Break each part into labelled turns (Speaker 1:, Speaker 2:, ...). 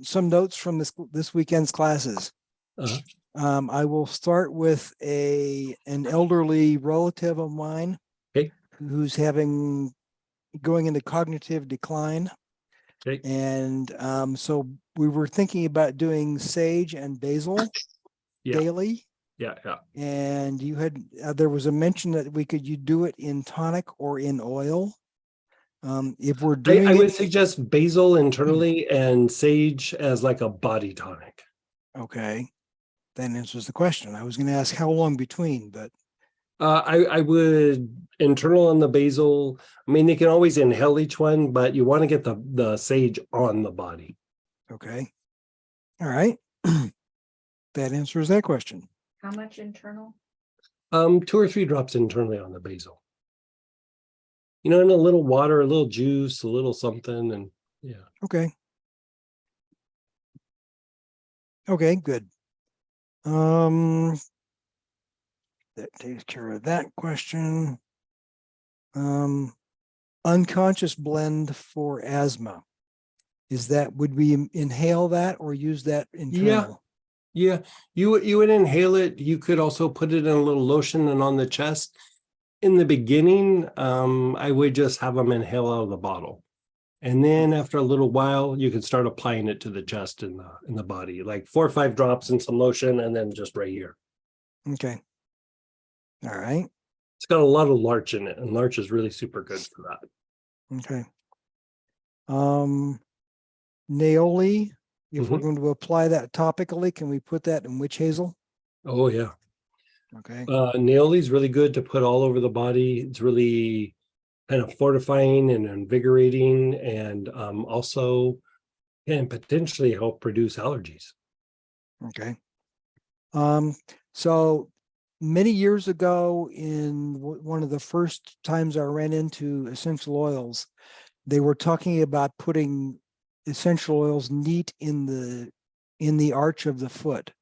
Speaker 1: some notes from this weekend's classes.
Speaker 2: Uh-huh.
Speaker 1: I will start with an elderly relative of mine.
Speaker 2: Okay.
Speaker 1: Who's going into cognitive decline.
Speaker 2: Okay.
Speaker 1: And so we were thinking about doing sage and basil daily.
Speaker 2: Yeah.
Speaker 1: And you had there was a mention that you do it in tonic or in oil. If we're doing
Speaker 2: I would suggest basil internally and sage as like a body tonic.
Speaker 1: Okay, that answers the question. I was going to ask how long between, but
Speaker 2: I would internal on the basil. I mean, they can always inhale each one, but you want to get the sage on the body.
Speaker 1: Okay. All right. That answers that question.
Speaker 3: How much internal?
Speaker 2: 2 or 3 drops internally on the basil. In a little water, a little juice, a little something, and yeah.
Speaker 1: Okay. Okay, good. That takes care of that question. Unconscious blend for asthma. Would we inhale that or use that internal?
Speaker 2: Yeah, you would inhale it. You could also put it in a little lotion and on the chest. In the beginning, I would just have them inhale out of the bottle. And then after a little while, you can start applying it to the chest and in the body, like 4 or 5 drops in some lotion, and then just right here.
Speaker 1: Okay. All right.
Speaker 2: It's got a lot of larch in it, and larch is really super good for that.
Speaker 1: Okay. Naoli, if we're going to apply that topically, can we put that in witch hazel?
Speaker 2: Oh yeah.
Speaker 1: Okay.
Speaker 2: Naoli is really good to put all over the body. It's really kind of fortifying and invigorating, and also can potentially help reduce allergies.
Speaker 1: Okay. So many years ago, in one of the first times I ran into essential oils, they were talking about putting essential oils neat in the arch of the foot.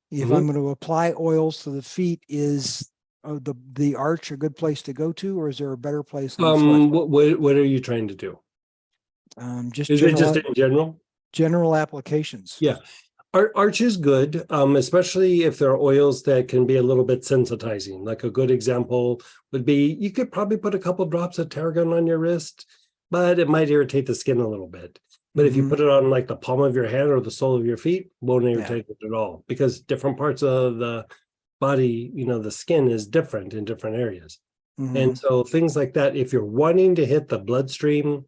Speaker 1: If I'm going to apply oils to the feet, is the arch a good place to go to, or is there a better place on the foot?
Speaker 2: What are you trying to do?
Speaker 1: Just
Speaker 2: is it just in general?
Speaker 1: General applications.
Speaker 2: Yeah. Arch is good, especially if there are oils that can be a little bit sensitizing. Like a good example would be, you could probably put a couple drops of tarragon on your wrist, but it might irritate the skin a little bit. But if you put it on like the palm of your hand or the sole of your feet, won't irritate it at all, because different parts of the body, the skin is different in different areas. And so things like that, if you're wanting to hit the bloodstream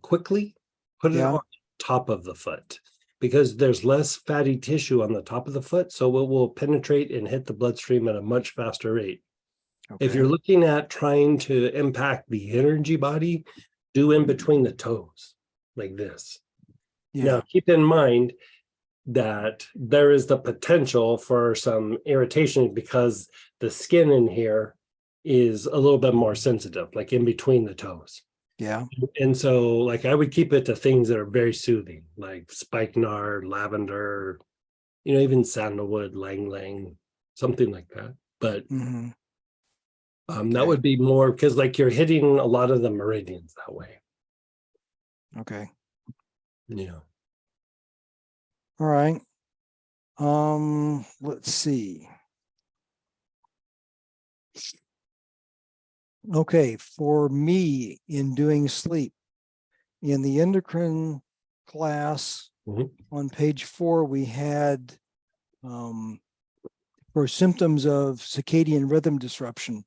Speaker 2: quickly, put it on top of the foot, because there's less fatty tissue on the top of the foot, so it will penetrate and hit the bloodstream at a much faster rate. Okay. If you're looking at trying to impact the energy body, do in between the toes, like this. Now, keep in mind that there is the potential for some irritation because the skin in here is a little bit more sensitive, like in between the toes.
Speaker 1: Yeah.
Speaker 2: And so like I would keep it to things that are very soothing, like spikenard, lavender, even sandalwood, lang lang, something like that. But that would be more because like you're hitting a lot of the meridians that way.
Speaker 1: Okay.
Speaker 2: Yeah.
Speaker 1: All right. Let's see. Okay, for me in doing sleep, in the endocrine class on page 4, we had for symptoms of circadian rhythm disruption.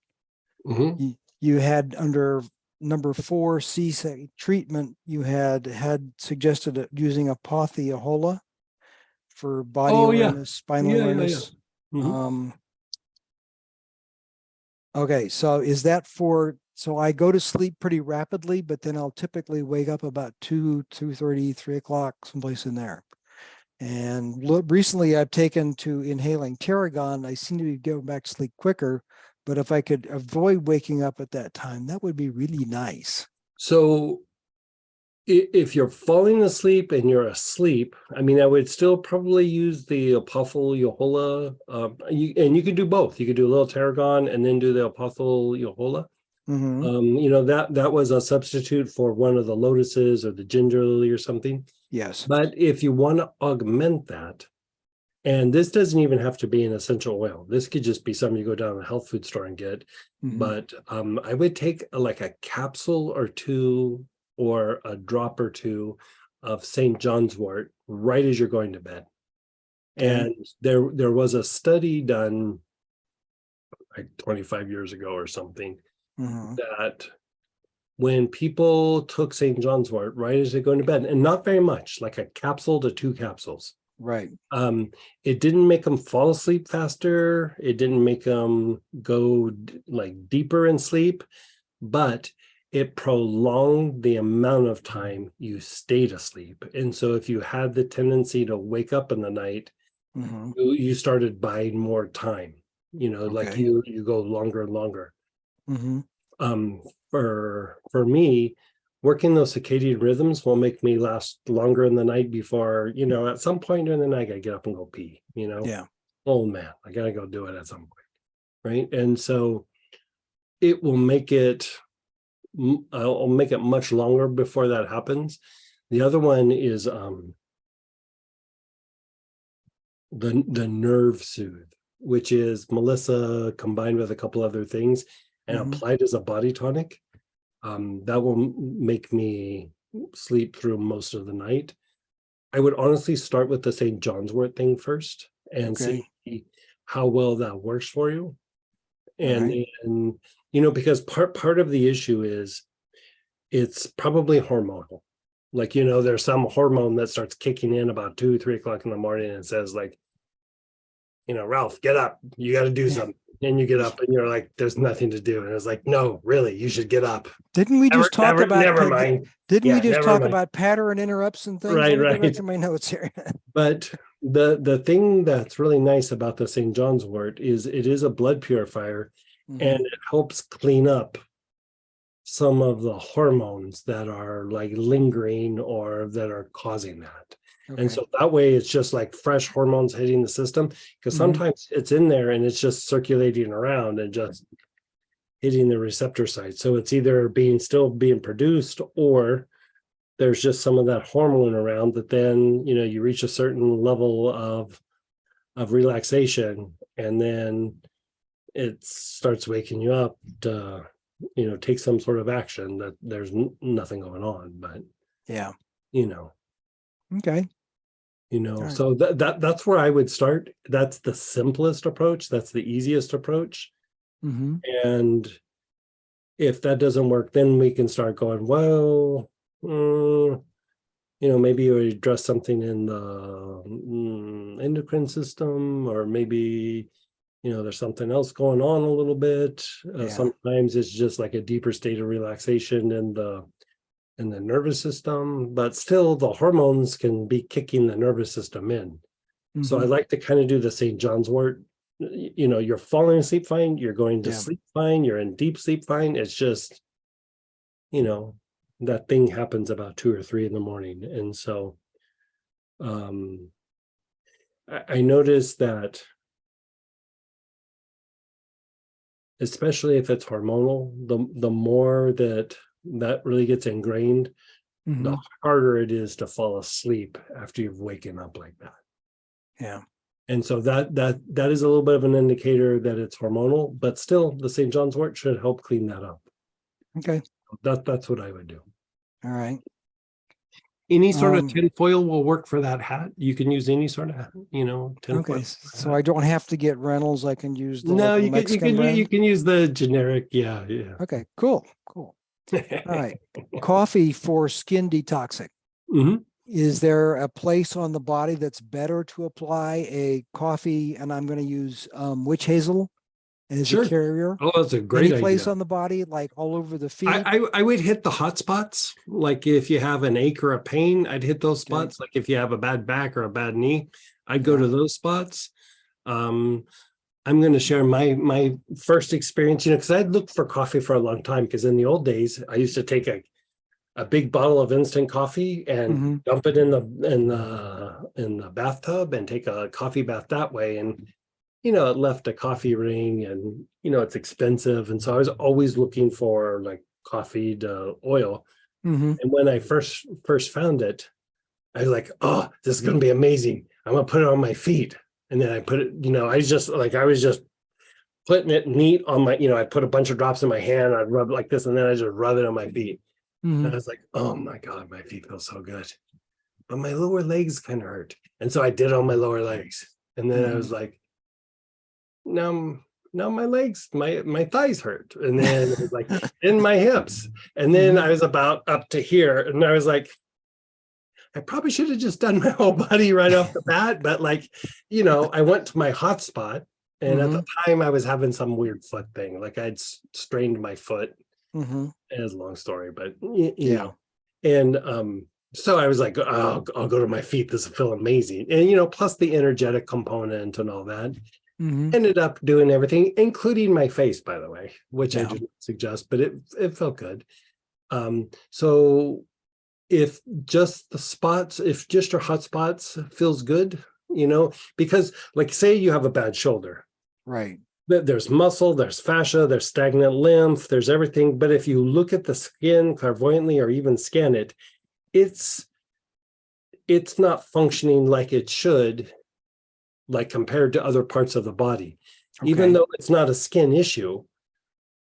Speaker 1: You had under number 4 C treatment, you had suggested using Apotheohola for body awareness, spinal awareness. Okay, so is that so I go to sleep pretty rapidly, but then I'll typically wake up about 2:30, 3 o'clock, someplace in there. And recently I've taken to inhaling tarragon. I seem to be going back to sleep quicker, but if I could avoid waking up at that time, that would be really nice.
Speaker 2: So if you're falling asleep and you're asleep, I mean, I would still probably use the Apotheohola, and you could do both. You could do a little tarragon and then do the Apotheohola.
Speaker 1: Mhm.
Speaker 2: That was a substitute for one of the lotuses or the ginger lily or something.
Speaker 1: Yes.
Speaker 2: But if you want to augment that, and this doesn't even have to be an essential oil. This could just be something you go down to the health food store and get.
Speaker 1: Mhm.
Speaker 2: But I would take like a capsule or two or a drop or two of St. John's wort right as you're going to bed.
Speaker 1: Okay.
Speaker 2: And there was a study done like 25 years ago or something
Speaker 1: Mhm.
Speaker 2: that when people took St. John's wort right as they go into bed, and not very much, like a capsule to 2 capsules,
Speaker 1: Right.
Speaker 2: it didn't make them fall asleep faster. It didn't make them go like deeper in sleep, but it prolonged the amount of time you stayed asleep. And so if you had the tendency to wake up in the night,
Speaker 1: Mhm.
Speaker 2: you started buying more time, like
Speaker 1: Okay.
Speaker 2: you go longer and longer.
Speaker 1: Mhm.
Speaker 2: For me, working those circadian rhythms will make me last longer in the night before, at some point during the night, I gotta get up and go pee,
Speaker 1: Yeah.
Speaker 2: oh man, I gotta go do it at some point. Right. And so it will make it, I'll make it much longer before that happens. The other one is the nerve soothe, which is Melissa combined with a couple other things and
Speaker 1: Mhm.
Speaker 2: applied as a body tonic. That will make me sleep through most of the night. I would honestly start with the St. John's wort thing first and
Speaker 1: Okay.
Speaker 2: see how well that works for you.
Speaker 1: All
Speaker 2: And
Speaker 1: right.
Speaker 2: because part of the issue is it's probably hormonal. Like, there's some hormone that starts kicking in about 2, 3 o'clock in the morning and says, like, Ralph, get up. You got to do
Speaker 1: Yeah.
Speaker 2: something. And you get up and you're like, there's nothing to do. And it's like, no, really, you should get up.
Speaker 1: Didn't we
Speaker 2: Never,
Speaker 1: just talk
Speaker 2: never,
Speaker 1: about
Speaker 2: never mind.
Speaker 1: didn't we
Speaker 2: Yeah,
Speaker 1: just
Speaker 2: never
Speaker 1: talk
Speaker 2: mind.
Speaker 1: about pattern interrupts and things?
Speaker 2: Right,
Speaker 1: Let me go back
Speaker 2: right.
Speaker 1: to my notes here.
Speaker 2: But the thing that's really nice about the St. John's wort is it is a blood purifier and
Speaker 1: Mhm.
Speaker 2: it helps clean up some of the hormones that are like lingering or that are causing that. And
Speaker 1: Okay.
Speaker 2: so that way it's just like fresh hormones hitting the system because
Speaker 1: Mhm.
Speaker 2: sometimes it's in there and it's just circulating around and just hitting the receptor site. So it's either still being produced or there's just some of that hormone around that then, you reach a certain level of relaxation and then it starts waking you up to take some sort of action that there's nothing going on, but
Speaker 1: Yeah.
Speaker 2: you know
Speaker 1: Okay. All right.
Speaker 2: so that's where I would start. That's the simplest approach, that's the easiest approach.
Speaker 1: Mhm.
Speaker 2: And if that doesn't work, then we can start going, well, maybe you address something in the endocrine system, or maybe there's something else going on a little bit.
Speaker 1: Yeah.
Speaker 2: Sometimes it's just like a deeper state of relaxation in the nervous system, but still the hormones can be kicking the nervous system in. So I
Speaker 1: Mhm.
Speaker 2: like to kind of do the St. John's wort. You're falling asleep fine, you're going to
Speaker 1: Yeah.
Speaker 2: sleep fine, you're in deep sleep fine. It's just, you know, that thing happens about 2 or 3 in the morning. And so um I noticed that, especially if it's hormonal, the more that really gets ingrained, the
Speaker 1: Mhm.
Speaker 2: harder it is to fall asleep after you've waken up like that.
Speaker 1: Yeah.
Speaker 2: And so that is a little bit of an indicator that it's hormonal, but still the St. John's wort should help clean that up.
Speaker 1: Okay.
Speaker 2: That's what I would do.
Speaker 1: All right.
Speaker 2: Any sort of
Speaker 1: Um,
Speaker 2: tinfoil will work for that hat. You can use any sort of, tinfoil
Speaker 1: okay.
Speaker 2: for a
Speaker 1: So
Speaker 2: hat.
Speaker 1: I don't have to get Reynolds. I can use the
Speaker 2: No,
Speaker 1: local
Speaker 2: you can
Speaker 1: Mexican
Speaker 2: you
Speaker 1: brand.
Speaker 2: can use the generic. Yeah, yeah.
Speaker 1: Okay. Cool. Cool. All right. Coffee for skin detoxing.
Speaker 2: Hmm.
Speaker 1: Is there a place on the body that's better to apply a coffee? And I'm going to use witch hazel as a
Speaker 2: Sure.
Speaker 1: carrier.
Speaker 2: Oh, that's a
Speaker 1: Any
Speaker 2: great
Speaker 1: place
Speaker 2: idea.
Speaker 1: on the body, like all over the feet?
Speaker 2: I would hit the hot spots. Like if you have an ache or a pain, I'd hit those
Speaker 1: Okay.
Speaker 2: spots. Like if you have a bad back or a bad knee, I'd go
Speaker 1: Yeah.
Speaker 2: to those spots. Um, I'm going to share my first experience, because I'd looked for coffee for a long time. Because in the old days, I used to take a big bottle of instant coffee and
Speaker 1: Mm-hmm.
Speaker 2: dump it in the bathtub and take a coffee bath that way. And it left a coffee ring, and it's expensive. And so I was always looking for like coffee to oil.
Speaker 1: Mm-hmm.
Speaker 2: And when I first found it, I was like, oh, this is gonna be amazing. I'm gonna put it on my feet. And then I put it, I was just putting it neat on my, I put a bunch of drops in my hand, I'd rub it like this, and then I just rub it on my feet. And I was like, oh my God, my feet feel so good. But my lower legs kind of hurt. And so I did it on my lower legs. And then I was like, now my legs, my thighs hurt. And then it was like in my hips. And then I was about up to here. And I was like, I probably should have just done my whole body right off the bat. But I went to my hot spot. And at the time I was having some weird foot thing. Like I'd strained my foot. It's a long story, but you know. And so I was like, oh, I'll go to my feet. This will feel amazing. And plus the energetic component and all that. Ended up doing everything, including my face, by the way, which I didn't suggest, but it felt good. So if just your hot spots feels good, because like say you have a bad shoulder.
Speaker 1: Right.
Speaker 2: There's muscle, there's fascia, there's stagnant lymph, there's everything. But if you look at the skin clairvoyantly or even scan it, it's not functioning like it should, like compared to other parts of the body. Even though it's not a skin issue,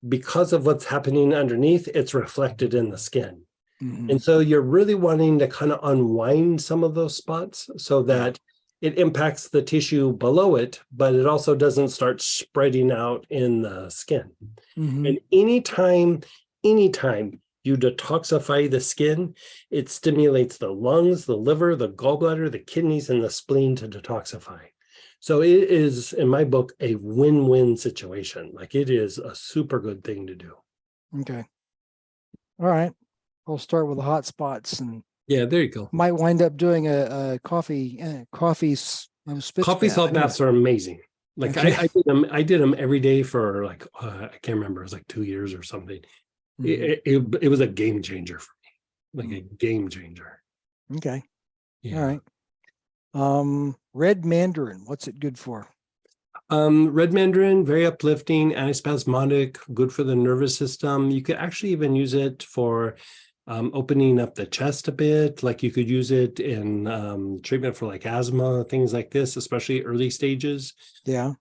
Speaker 2: because of what's happening underneath, it's reflected in the skin. And so you're really wanting to kind of unwind some of those spots so that it impacts the tissue below it, but it also doesn't start spreading out in the skin. And anytime you detoxify the skin, it stimulates the lungs, the liver, the gallbladder, the kidneys, and the spleen to detoxify. So it is, in my book, a win-win situation. Like it is a super good thing to do.
Speaker 1: Okay. All right. We'll start with the hot spots, and
Speaker 2: yeah, there you go.
Speaker 1: Might wind up doing a coffee spit
Speaker 2: coffee salt baths are amazing. Like I did them every day for like I can't remember, it was like 2 years or something. It was a game changer for me, like a game changer.
Speaker 1: Okay.
Speaker 2: Yeah.
Speaker 1: All right. Red mandarin, what's it good for?
Speaker 2: Red mandarin, very uplifting, antispasmodic, good for the nervous system. You could actually even use it for opening up the chest a bit. Like you could use it in treatment for like asthma, things like this, especially early stages.
Speaker 1: Yeah.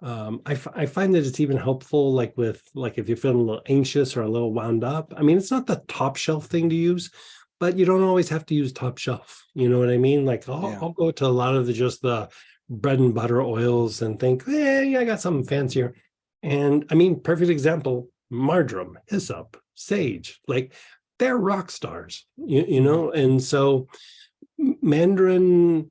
Speaker 2: I find that it's even helpful, like if you're feeling a little anxious or a little wound up. I mean, it's not the top shelf thing to use, but you don't always have to use top shelf. You know what I mean? Like I'll go to a lot of just the bread and butter oils and think, yeah, I got something fancier. And I mean, perfect example, marjoram, hyssop, sage, like they're rock stars, you know? And so mandarin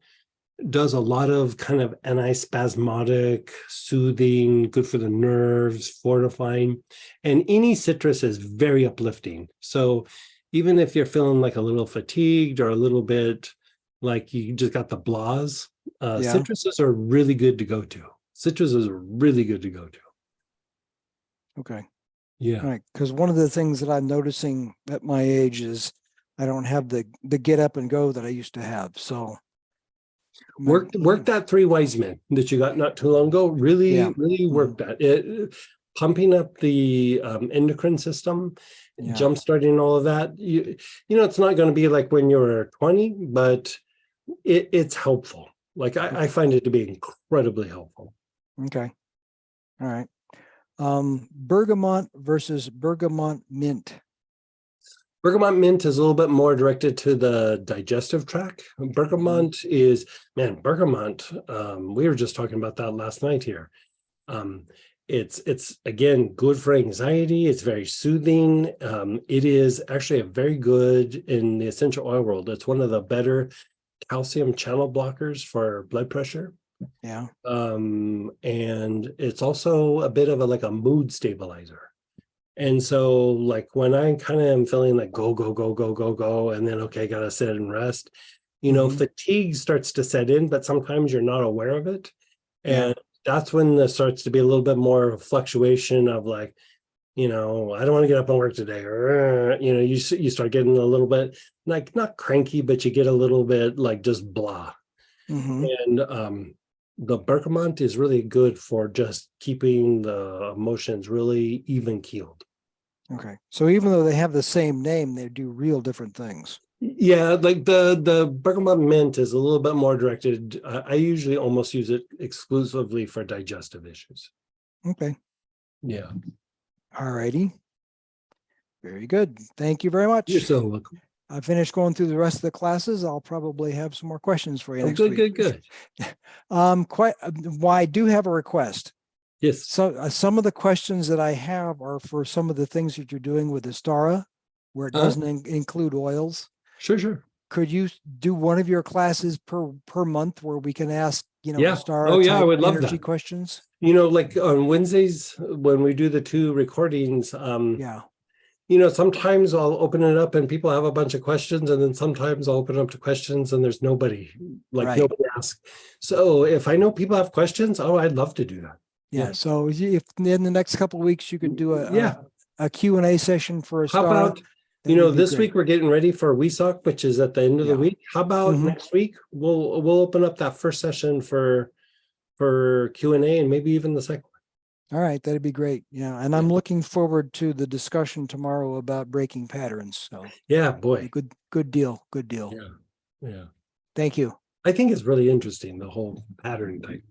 Speaker 2: does a lot of kind of antispasmodic, soothing, good for the nerves, fortifying, and any citrus is very uplifting. So even if you're feeling like a little fatigued or a little bit like you just got the blahs, citruses are really good to go to. Citruses are really good to go to.
Speaker 1: Okay.
Speaker 2: Yeah.
Speaker 1: All right. Because one of the things that I'm noticing at my age is I don't have the get up and go that I used to have. So
Speaker 2: work that 3 wise men that you got not too long ago. Really work that. It pumping up the endocrine system, jumpstarting all of that. You know, it's not going to be like when you're 20, but it's helpful. Like I find it to be incredibly helpful.
Speaker 1: Okay. All right. Bergamot versus bergamot mint.
Speaker 2: Bergamot mint is a little bit more directed to the digestive tract. Bergamot is, bergamot, we were just talking about that last night here. It's again, good for anxiety. It's very soothing. It is actually a very good in the essential oil world. It's one of the better calcium channel blockers for blood pressure.
Speaker 1: Yeah.
Speaker 2: And it's also a bit of a mood stabilizer. And so like when I kind of am feeling like go, and then, okay, gotta sit and rest, fatigue starts to set in, but sometimes you're not aware of it. And that's when there starts to be a little bit more fluctuation of like, I don't want to get up and work today, or, you start getting a little bit like not cranky, but you get a little bit like just blah. And the bergamot is really good for just keeping the emotions really even keeled.
Speaker 1: Okay. So even though they have the same name, they do real different things.
Speaker 2: Yeah, like the bergamot mint is a little bit more directed. I usually almost use it exclusively for digestive issues.
Speaker 1: Okay.
Speaker 2: Yeah.
Speaker 1: All righty. Very good. Thank you very much.
Speaker 2: You're so welcome.
Speaker 1: I finished going through the rest of the classes. I'll probably have some more questions for you
Speaker 2: Oh,
Speaker 1: next
Speaker 2: good,
Speaker 1: week.
Speaker 2: good.
Speaker 1: Why I do have a request.
Speaker 2: Yes.
Speaker 1: So some of the questions that I have are for some of the things that you're doing with Astara, where it
Speaker 2: Uh-huh.
Speaker 1: doesn't include oils.
Speaker 2: Sure.
Speaker 1: Could you do one of your classes per month where we can ask,
Speaker 2: Yeah.
Speaker 1: Astara
Speaker 2: Oh, yeah, I
Speaker 1: type
Speaker 2: would love
Speaker 1: energy
Speaker 2: that.
Speaker 1: questions?
Speaker 2: Like on Wednesdays when we do the 2 recordings,
Speaker 1: Yeah.
Speaker 2: sometimes I'll open it up and people have a bunch of questions, and then sometimes I'll open it up to questions and there's nobody,
Speaker 1: Right.
Speaker 2: nobody asks. So if I know people have questions, I'd love to do that.
Speaker 1: Yeah. So if in the next couple of weeks you could do a Q&A session for
Speaker 2: How
Speaker 1: Astara,
Speaker 2: about,
Speaker 1: that would be
Speaker 2: this
Speaker 1: great.
Speaker 2: week we're getting ready for WESOC, which is at the end of the
Speaker 1: Yeah.
Speaker 2: week. How about
Speaker 1: Mhm.
Speaker 2: next week? We'll open up that first session for Q&A, and maybe even the second.
Speaker 1: All right, that'd be great. Yeah, and I'm looking forward to the discussion tomorrow about breaking patterns. So
Speaker 2: Yeah, boy.
Speaker 1: good deal. Good deal.
Speaker 2: Yeah.
Speaker 1: Thank you.
Speaker 2: I think it's really interesting, the whole pattern type.